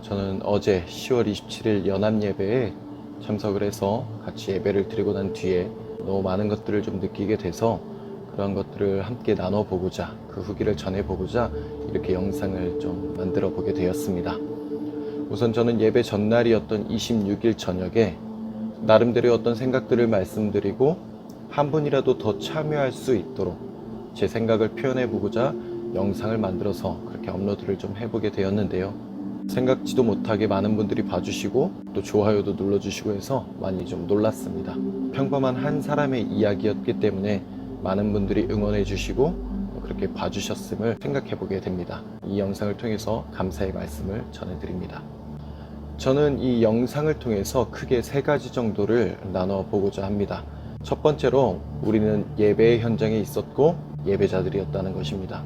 저는 어제 10월 27일 연합예배에 참석을 해서 같이 예배를 드리고 난 뒤에 너무 많은 것들을 좀 느끼게 돼서 그런 것들을 함께 나눠보고자, 그 후기를 전해보고자 이렇게 영상을 좀 만들어 보게 되었습니다. 우선 저는 예배 전날이었던 26일 저녁에 나름대로 어떤 생각들을 말씀드리고 한 분이라도 더 참여할 수 있도록 제 생각을 표현해 보고자 영상을 만들어서 그렇게 업로드를 좀 해보게 되었는데요. 생각지도 못하게 많은 분들이 봐주시고 또 좋아요도 눌러주시고 해서 많이 좀 놀랐습니다. 평범한 한 사람의 이야기였기 때문에 많은 분들이 응원해 주시고 그렇게 봐주셨음을 생각해 보게 됩니다. 이 영상을 통해서 감사의 말씀을 전해드립니다. 저는 이 영상을 통해서 크게 세 가지 정도를 나눠보고자 합니다. 첫 번째로 우리는 예배의 현장에 있었고 예배자들이었다는 것입니다.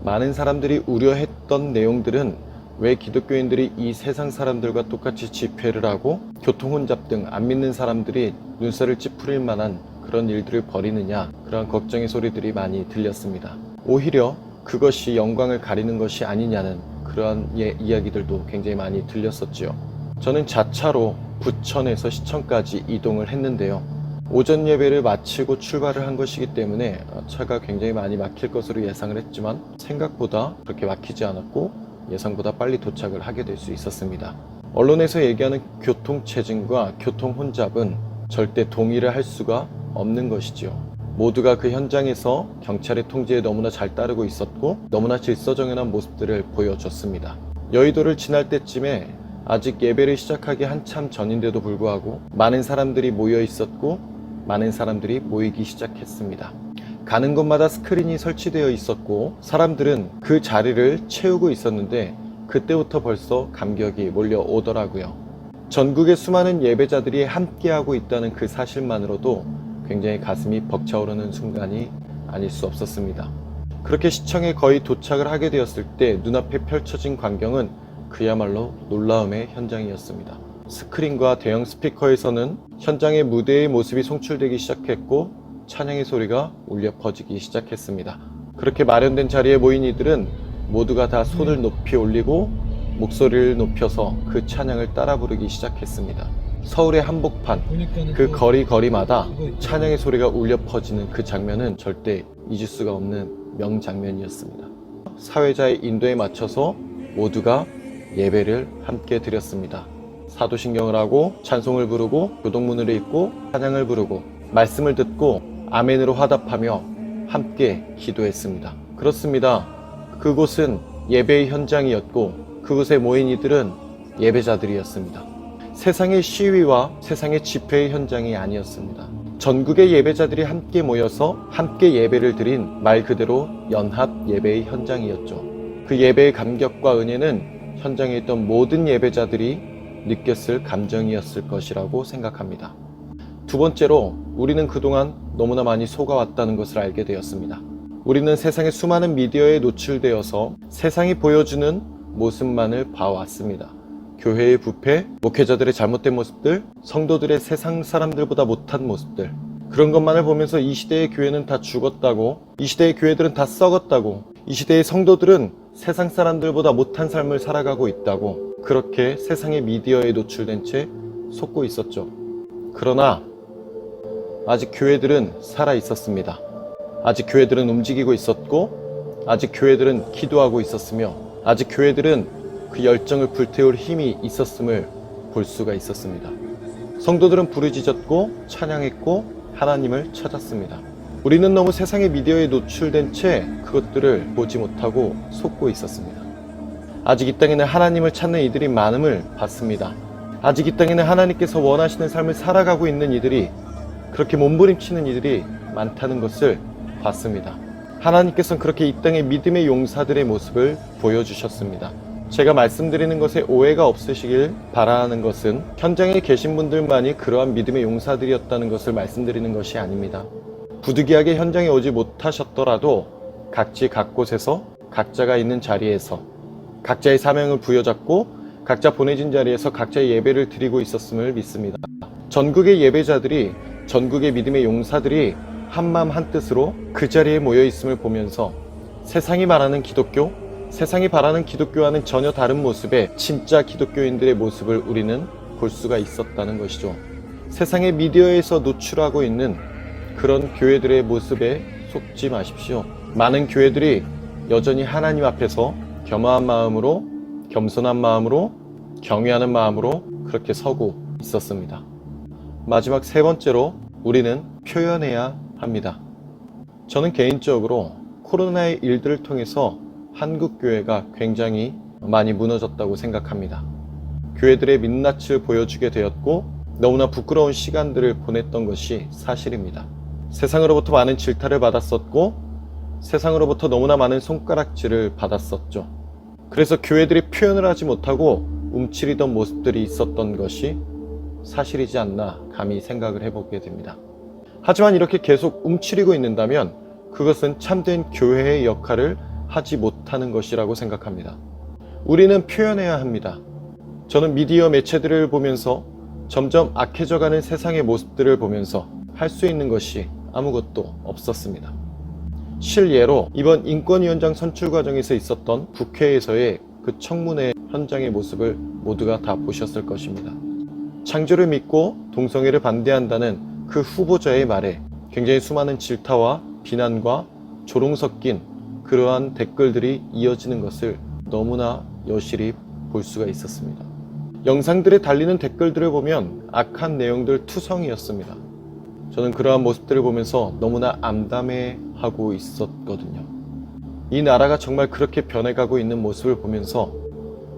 많은 사람들이 우려했던 내용들은 왜 기독교인들이 이 세상 사람들과 똑같이 집회를 하고 교통혼잡 등 안 믿는 사람들이 눈살을 찌푸릴 만한 그런 일들을 벌이느냐, 그런 걱정의 소리들이 많이 들렸습니다. 오히려 그것이 영광을 가리는 것이 아니냐는 그러한 이야기들도 굉장히 많이 들렸었죠. 저는 자차로 부천에서 시청까지 이동을 했는데요. 오전 예배를 마치고 출발을 한 것이기 때문에 차가 굉장히 많이 막힐 것으로 예상을 했지만 생각보다 그렇게 막히지 않았고 예상보다 빨리 도착을 하게 될 수 있었습니다. 언론에서 얘기하는 교통체증과 교통혼잡은 절대 동의를 할 수가 없는 것이지요. 모두가 그 현장에서 경찰의 통제에 너무나 잘 따르고 있었고 너무나 질서정연한 모습들을 보여줬습니다. 여의도를 지날 때쯤에 아직 예배를 시작하기 한참 전인데도 불구하고 많은 사람들이 모여 있었고 많은 사람들이 모이기 시작했습니다. 가는 곳마다 스크린이 설치되어 있었고 사람들은 그 자리를 채우고 있었는데 그때부터 벌써 감격이 몰려오더라고요. 전국의 수많은 예배자들이 함께하고 있다는 그 사실만으로도 굉장히 가슴이 벅차오르는 순간이 아닐 수 없었습니다. 그렇게 시청에 거의 도착을 하게 되었을 때 눈앞에 펼쳐진 광경은 그야말로 놀라움의 현장이었습니다. 스크린과 대형 스피커에서는 현장의 무대의 모습이 송출되기 시작했고 찬양의 소리가 울려 퍼지기 시작했습니다. 그렇게 마련된 자리에 모인 이들은 모두가 다 손을 높이 올리고 목소리를 높여서 그 찬양을 따라 부르기 시작했습니다. 서울의 한복판, 그 거리마다 찬양의 소리가 울려 퍼지는 그 장면은 절대 잊을 수가 없는 명장면이었습니다. 사회자의 인도에 맞춰서 모두가 예배를 함께 드렸습니다. 사도신경을 하고 찬송을 부르고 교동문을 읽고 찬양을 부르고 말씀을 듣고 아멘으로 화답하며 함께 기도했습니다. 그렇습니다. 그곳은 예배의 현장이었고 그곳에 모인 이들은 예배자들이었습니다. 세상의 시위와 세상의 집회의 현장이 아니었습니다. 전국의 예배자들이 함께 모여서 함께 예배를 드린 말 그대로 연합 예배의 현장이었죠. 그 예배의 감격과 은혜는 현장에 있던 모든 예배자들이 느꼈을 감정이었을 것이라고 생각합니다. 두 번째로 우리는 그동안 너무나 많이 속아왔다는 것을 알게 되었습니다. 우리는 세상의 수많은 미디어에 노출되어서 세상이 보여주는 모습만을 봐왔습니다. 교회의 부패, 목회자들의 잘못된 모습들, 성도들의 세상 사람들보다 못한 모습들, 그런 것만을 보면서 이 시대의 교회는 다 죽었다고, 이 시대의 교회들은 다 썩었다고, 이 시대의 성도들은 세상 사람들보다 못한 삶을 살아가고 있다고, 그렇게 세상의 미디어에 노출된 채 속고 있었죠. 그러나 아직 교회들은 살아 있었습니다. 아직 교회들은 움직이고 있었고 아직 교회들은 기도하고 있었으며 아직 교회들은 그 열정을 불태울 힘이 있었음을 볼 수가 있었습니다. 성도들은 부르짖었고 찬양했고 하나님을 찾았습니다. 우리는 너무 세상의 미디어에 노출된 채 그것들을 보지 못하고 속고 있었습니다. 아직 이 땅에는 하나님을 찾는 이들이 많음을 봤습니다. 아직 이 땅에는 하나님께서 원하시는 삶을 살아가고 있는 이들이, 그렇게 몸부림치는 이들이 많다는 것을 봤습니다. 하나님께서는 그렇게 이 땅의 믿음의 용사들의 모습을 보여주셨습니다. 제가 말씀드리는 것에 오해가 없으시길 바라는 것은 현장에 계신 분들만이 그러한 믿음의 용사들이었다는 것을 말씀드리는 것이 아닙니다. 부득이하게 현장에 오지 못하셨더라도 각지 각곳에서 각자가 있는 자리에서 각자의 사명을 부여잡고 각자 보내진 자리에서 각자의 예배를 드리고 있었음을 믿습니다. 전국의 예배자들이, 전국의 믿음의 용사들이 한마음 한뜻으로 그 자리에 모여 있음을 보면서 세상이 말하는 기독교, 세상이 바라는 기독교와는 전혀 다른 모습의 진짜 기독교인들의 모습을 우리는 볼 수가 있었다는 것이죠. 세상의 미디어에서 노출하고 있는 그런 교회들의 모습에 속지 마십시오. 많은 교회들이 여전히 하나님 앞에서 겸허한 마음으로, 겸손한 마음으로, 경외하는 마음으로 그렇게 서고 있었습니다. 마지막 세 번째로 우리는 표현해야 합니다. 저는 개인적으로 코로나의 일들을 통해서 한국 교회가 굉장히 많이 무너졌다고 생각합니다. 교회들의 민낯을 보여주게 되었고 너무나 부끄러운 시간들을 보냈던 것이 사실입니다. 세상으로부터 많은 질타를 받았었고 세상으로부터 너무나 많은 손가락질을 받았었죠. 그래서 교회들이 표현을 하지 못하고 움츠리던 모습들이 있었던 것이 사실이지 않나 감히 생각을 해보게 됩니다. 하지만 이렇게 계속 움츠리고 있는다면 그것은 참된 교회의 역할을 하지 못하는 것이라고 생각합니다. 우리는 표현해야 합니다. 저는 미디어 매체들을 보면서 점점 악해져가는 세상의 모습들을 보면서 할 수 있는 것이 아무것도 없었습니다. 실예로 이번 인권위원장 선출 과정에서 있었던 국회에서의 그 청문회 현장의 모습을 모두가 다 보셨을 것입니다. 창조를 믿고 동성애를 반대한다는 그 후보자의 말에 굉장히 수많은 질타와 비난과 조롱 섞인 그러한 댓글들이 이어지는 것을 너무나 여실히 볼 수가 있었습니다. 영상들에 달리는 댓글들을 보면 악한 내용들 투성이었습니다. 저는 그러한 모습들을 보면서 너무나 암담해하고 있었거든요. 이 나라가 정말 그렇게 변해가고 있는 모습을 보면서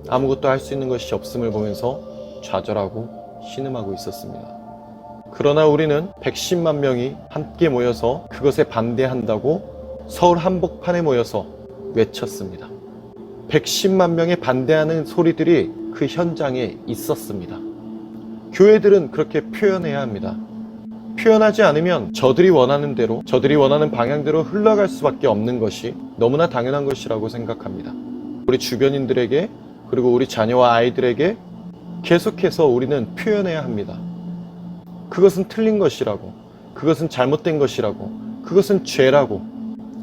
아무것도 할 수 있는 것이 없음을 보면서 좌절하고 신음하고 있었습니다. 그러나 우리는 110만 명이 함께 모여서 그것에 반대한다고 서울 한복판에 모여서 외쳤습니다. 110만 명의 반대하는 소리들이 그 현장에 있었습니다. 교회들은 그렇게 표현해야 합니다. 표현하지 않으면 저들이 원하는 대로, 저들이 원하는 방향대로 흘러갈 수밖에 없는 것이 너무나 당연한 것이라고 생각합니다. 우리 주변인들에게 그리고 우리 자녀와 아이들에게 계속해서 우리는 표현해야 합니다. 그것은 틀린 것이라고, 그것은 잘못된 것이라고, 그것은 죄라고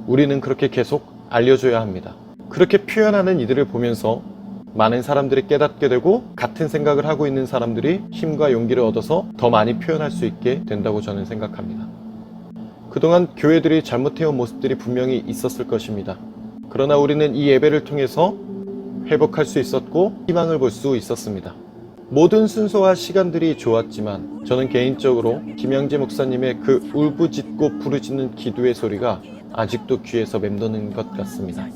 우리는 그렇게 계속 알려줘야 합니다. 그렇게 표현하는 이들을 보면서 많은 사람들이 깨닫게 되고 같은 생각을 하고 있는 사람들이 힘과 용기를 얻어서 더 많이 표현할 수 있게 된다고 저는 생각합니다. 그동안 교회들이 잘못해온 모습들이 분명히 있었을 것입니다. 그러나 우리는 이 예배를 통해서 회복할 수 있었고 희망을 볼 수 있었습니다. 모든 순서와 시간들이 좋았지만 저는 개인적으로 김영재 목사님의 그 울부짖고 부르짖는 기도의 소리가 아직도 귀에서 맴도는 것 같습니다.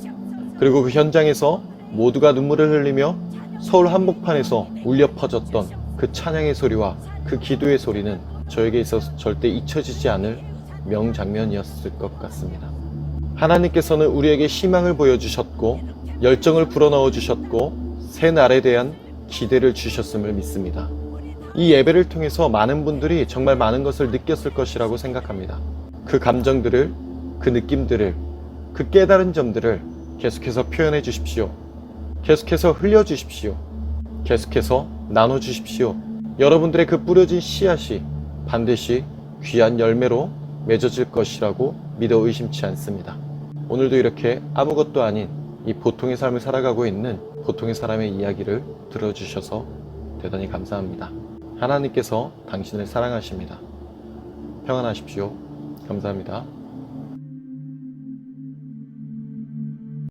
그리고 그 현장에서 모두가 눈물을 흘리며 서울 한복판에서 울려 퍼졌던 그 찬양의 소리와 그 기도의 소리는 저에게 있어서 절대 잊혀지지 않을 명장면이었을 것 같습니다. 하나님께서는 우리에게 희망을 보여주셨고 열정을 불어넣어 주셨고 새 날에 대한 기대를 주셨음을 믿습니다. 이 예배를 통해서 많은 분들이 정말 많은 것을 느꼈을 것이라고 생각합니다. 그 감정들을, 그 느낌들을, 그 깨달은 점들을 계속해서 표현해 주십시오. 계속해서 흘려주십시오. 계속해서 나눠주십시오. 여러분들의 그 뿌려진 씨앗이 반드시 귀한 열매로 맺어질 것이라고 믿어 의심치 않습니다. 오늘도 이렇게 아무것도 아닌 이 보통의 삶을 살아가고 있는 보통의 사람의 이야기를 들어주셔서 대단히 감사합니다. 하나님께서 당신을 사랑하십니다. 평안하십시오. 감사합니다.